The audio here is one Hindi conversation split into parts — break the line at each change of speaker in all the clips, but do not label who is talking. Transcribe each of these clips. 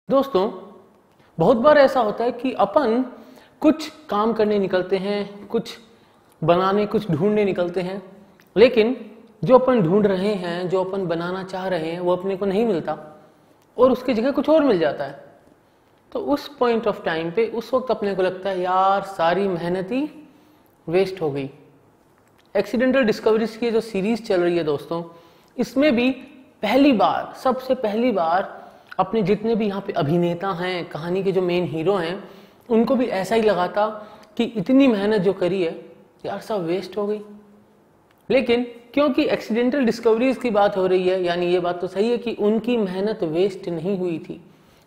दोस्तों, बहुत बार ऐसा होता है कि अपन कुछ काम करने निकलते हैं, कुछ बनाने, कुछ ढूंढने निकलते हैं, लेकिन जो अपन ढूंढ रहे हैं, जो अपन बनाना चाह रहे हैं, वो अपने को नहीं मिलता और उसकी जगह कुछ और मिल जाता है। तो उस पॉइंट ऑफ टाइम पे उस वक्त अपने को लगता है यार सारी मेहनत ही वेस्ट हो गई। एक्सीडेंटल डिस्कवरीज की जो सीरीज चल रही है दोस्तों, इसमें भी पहली बार, सबसे पहली बार अपने जितने भी यहाँ पे अभिनेता हैं, कहानी के जो मेन हीरो हैं, उनको भी ऐसा ही लगा था कि इतनी मेहनत जो करी है यार सब वेस्ट हो गई। लेकिन क्योंकि एक्सीडेंटल डिस्कवरीज की बात हो रही है, यानी ये बात तो सही है कि उनकी मेहनत वेस्ट नहीं हुई थी।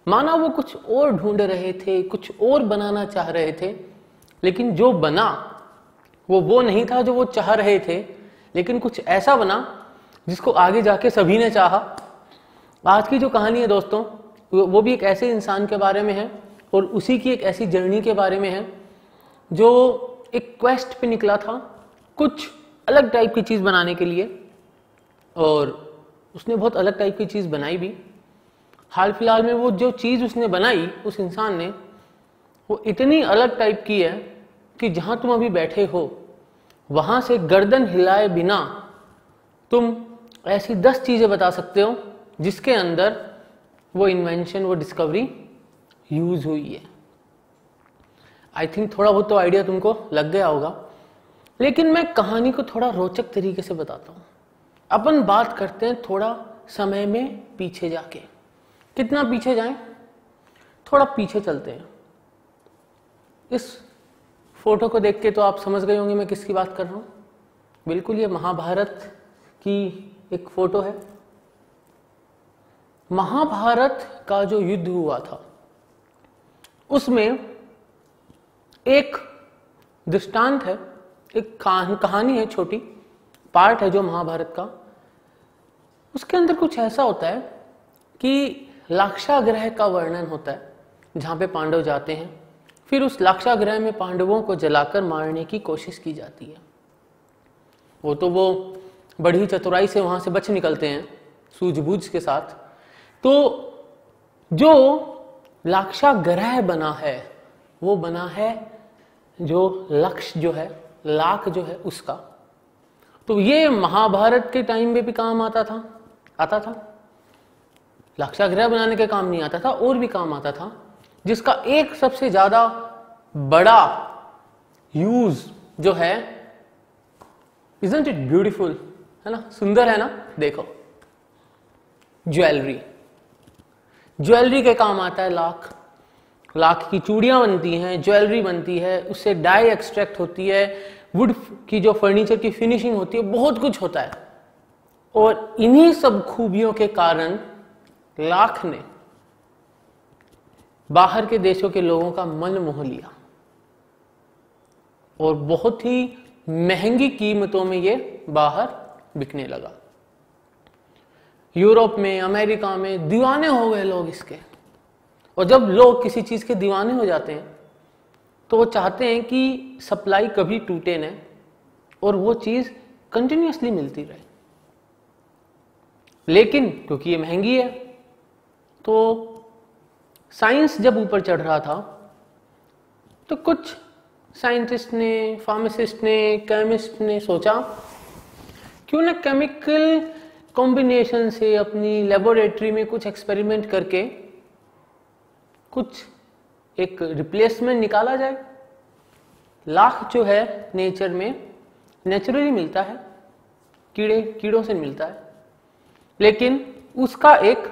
माना वो कुछ और ढूंढ रहे थे, कुछ और बनाना चाह रहे थे, लेकिन जो बना वो नहीं था जो वो चाह रहे थे, लेकिन कुछ ऐसा बना जिसको आगे जाके सभी ने चाहा। आज की जो कहानी है दोस्तों, वो भी एक ऐसे इंसान के बारे में है और उसी की एक ऐसी जर्नी के बारे में है जो एक क्वेस्ट पे निकला था कुछ अलग टाइप की चीज बनाने के लिए, और उसने बहुत अलग टाइप की चीज बनाई भी। हाल फिलहाल में वो जो चीज उसने बनाई, उस इंसान ने, वो इतनी अलग टाइप की है कि जहां तुम अभी बैठे हो वहां से गर्दन हिलाए बिना तुम ऐसी 10 चीजें बता सकते हो जिसके अंदर वो इन्वेंशन, वो डिस्कवरी यूज हुई है। आई थिंक थोड़ा बहुत तो आइडिया तुमको लग गया होगा, लेकिन मैं कहानी को थोड़ा रोचक तरीके से बताता हूं। अपन बात करते हैं थोड़ा समय में पीछे जाके। कितना पीछे जाएं? थोड़ा पीछे चलते हैं। इस फोटो को देख के तो आप समझ गए होंगे मैं किसकी बात कर रहा हूं। बिल्कुल, ये महाभारत की एक फोटो है। महाभारत का जो युद्ध हुआ था उसमें एक दृष्टांत है, एक कहानी है, छोटी पार्ट है जो महाभारत का। उसके अंदर कुछ ऐसा होता है कि लाक्षागृह का वर्णन होता है, जहां पे पांडव जाते हैं, फिर उस लाक्षागृह में पांडवों को जलाकर मारने की कोशिश की जाती है। वो बड़ी चतुराई से वहां से बच निकलते हैं सूझबूझ के साथ। तो जो लाक्षागृह बना है वो बना है जो लक्ष्य जो है, लाख जो है उसका। तो ये महाभारत के टाइम में भी काम आता था। लाक्षागृह बनाने के काम नहीं आता था, और भी काम आता था, जिसका एक सबसे ज्यादा बड़ा यूज जो है, इजंट इट ब्यूटीफुल, है ना, सुंदर है ना, देखो, ज्वेलरी के काम आता है लाख की चूड़ियां बनती हैं, ज्वेलरी बनती है, उससे डाई एक्सट्रैक्ट होती है, वुड की जो फर्नीचर की फिनिशिंग होती है, बहुत कुछ होता है। और इन्हीं सब खूबियों के कारण लाख ने बाहर के देशों के लोगों का मन मोह लिया और बहुत ही महंगी कीमतों में ये बाहर बिकने लगा। यूरोप में, अमेरिका में दीवाने हो गए लोग इसके। और जब लोग किसी चीज के दीवाने हो जाते हैं तो वो चाहते हैं कि सप्लाई कभी टूटे न और वो चीज कंटिन्यूअसली मिलती रहे। लेकिन क्योंकि ये महंगी है, तो साइंस जब ऊपर चढ़ रहा था तो कुछ साइंटिस्ट ने, फार्मासिस्ट ने, केमिस्ट ने सोचा क्यों ना केमिकल कॉम्बिनेशन से अपनी लेबोरेटरी में कुछ एक्सपेरिमेंट करके कुछ एक रिप्लेसमेंट निकाला जाए। लाख जो है नेचर में नेचुरली मिलता है, कीड़ों से मिलता है, लेकिन उसका एक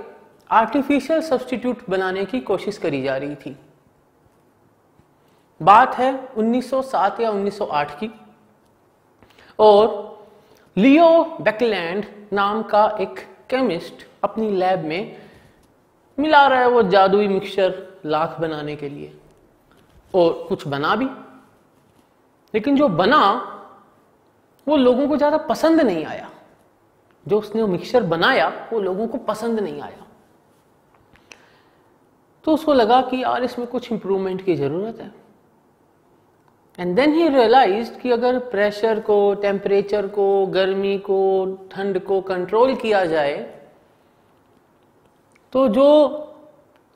आर्टिफिशियल सब्स्टिट्यूट बनाने की कोशिश करी जा रही थी। बात है 1907 या 1908 की, और लियो बेकलैंड नाम का एक केमिस्ट अपनी लैब में मिला रहा है वो जादुई मिक्सचर लाख बनाने के लिए, और कुछ बना भी, लेकिन जो बना वो लोगों को ज्यादा पसंद नहीं आया। जो उसने वो मिक्सचर बनाया वो लोगों को पसंद नहीं आया। तो उसको लगा कि यार इसमें कुछ इंप्रूवमेंट की जरूरत है। एंड देन ही रियलाइज्ड कि अगर प्रेशर को, टेम्परेचर को, गर्मी को, ठंड को कंट्रोल किया जाए तो जो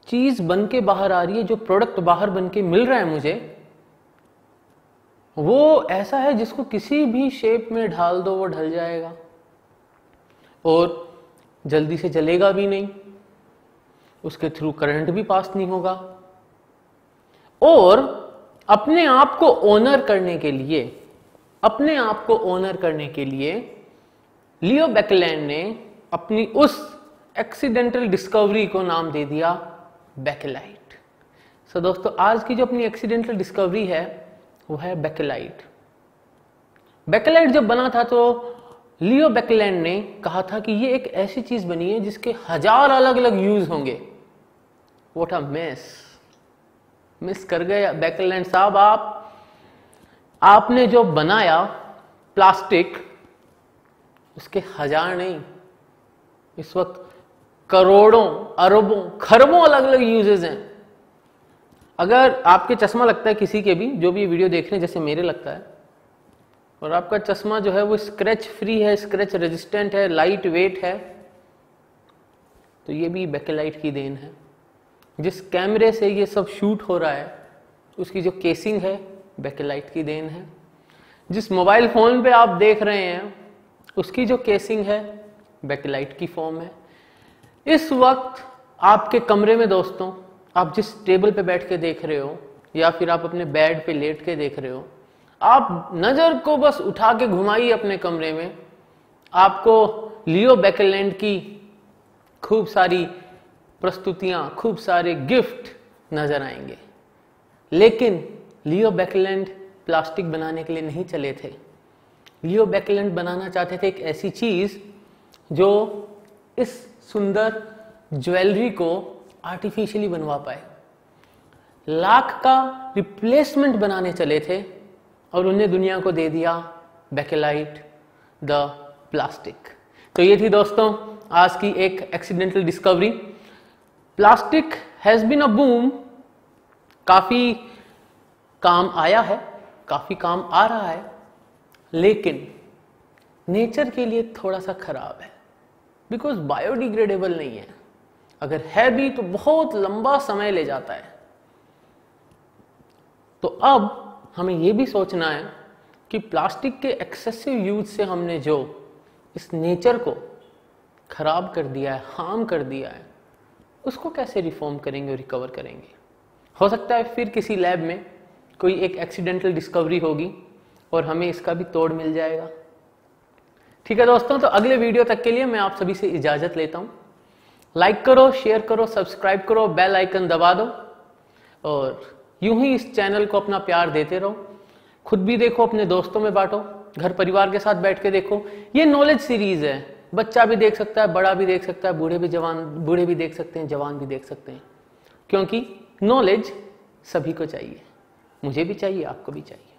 चीज बन के बाहर आ रही है, जो प्रोडक्ट बाहर बन के मिल रहा है मुझे, वो ऐसा है जिसको किसी भी शेप में ढाल दो वो ढल जाएगा और जल्दी से जलेगा भी नहीं, उसके थ्रू करंट भी पास नहीं होगा। और अपने आप को ऑनर करने के लिए, अपने आप को ऑनर करने के लिए लियो बैकलैंड ने अपनी उस एक्सीडेंटल डिस्कवरी को नाम दे दिया बैकेलाइट। सो दोस्तों, आज की जो अपनी एक्सीडेंटल डिस्कवरी है वो है बैकेलाइट। बैकेलाइट जब बना था तो लियो बैकलैंड ने कहा था कि ये एक ऐसी चीज बनी है जिसके 1000 अलग अलग यूज होंगे। व्हाट अ मिस कर गए बैकलैंड साहब। आपने जो बनाया प्लास्टिक, उसके 1000 नहीं, इस वक्त करोड़ों, अरबों, खरबों अलग अलग यूजेस हैं। अगर आपके चश्मा लगता है किसी के भी, जो भी वीडियो देख रहे हैं, जैसे मेरे लगता है, और आपका चश्मा जो है वो स्क्रैच फ्री है, स्क्रैच रेजिस्टेंट है, लाइट वेट है, तो ये भी बैकेलाइट की देन है। जिस कैमरे से ये सब शूट हो रहा है उसकी जो केसिंग है बैकेलाइट की देन है। जिस मोबाइल फोन पे आप देख रहे हैं उसकी जो केसिंग है बैकेलाइट की फॉर्म है। इस वक्त आपके कमरे में दोस्तों, आप जिस टेबल पे बैठ के देख रहे हो या फिर आप अपने बेड पे लेट के देख रहे हो, आप नजर को बस उठा के घुमाइए अपने कमरे में, आपको लियो बैकलैंड की खूब सारी प्रस्तुतियां, खूब सारे गिफ्ट नजर आएंगे। लेकिन लियो बैकलैंड प्लास्टिक बनाने के लिए नहीं चले थे। लियो बैकलैंड बनाना चाहते थे एक ऐसी चीज जो इस सुंदर ज्वेलरी को आर्टिफिशियली बनवा पाए। लाख का रिप्लेसमेंट बनाने चले थे और उन्हें दुनिया को दे दिया बैकेलाइट द प्लास्टिक। तो ये थी दोस्तों आज की एक accidental discovery. Plastic has been a boom, काफी काम आया है, काफी काम आ रहा है, लेकिन नेचर के लिए थोड़ा सा खराब है, बिकॉज बायोडिग्रेडेबल नहीं है। अगर है भी तो बहुत लंबा समय ले जाता है। तो अब हमें यह भी सोचना है कि प्लास्टिक के एक्सेसिव यूज से हमने जो इस नेचर को खराब कर दिया है, हार्म कर दिया है, उसको कैसे रिफॉर्म करेंगे और रिकवर करेंगे। हो सकता है फिर किसी लैब में कोई एक एक्सीडेंटल डिस्कवरी होगी और हमें इसका भी तोड़ मिल जाएगा। ठीक है दोस्तों, तो अगले वीडियो तक के लिए मैं आप सभी से इजाजत लेता हूं। लाइक करो, शेयर करो, सब्सक्राइब करो, बेल आइकन दबा दो और यूं ही इस चैनल को अपना प्यार देते रहो। खुद भी देखो, अपने दोस्तों में बांटो, घर परिवार के साथ बैठ के देखो। ये नॉलेज सीरीज है, बच्चा भी देख सकता है, बड़ा भी देख सकता है, बूढ़े भी देख सकते हैं, जवान भी देख सकते हैं, क्योंकि नॉलेज सभी को चाहिए। मुझे भी चाहिए, आपको भी चाहिए।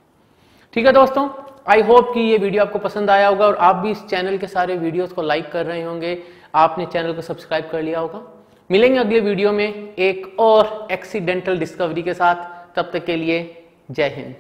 ठीक है दोस्तों, आई होप कि ये वीडियो आपको पसंद आया होगा और आप भी इस चैनल के सारे वीडियोस को लाइक कर रहे होंगे, आपने चैनल को सब्सक्राइब कर लिया होगा। मिलेंगे अगले वीडियो में एक और एक्सीडेंटल डिस्कवरी के साथ। तब तक के लिए जय हिंद।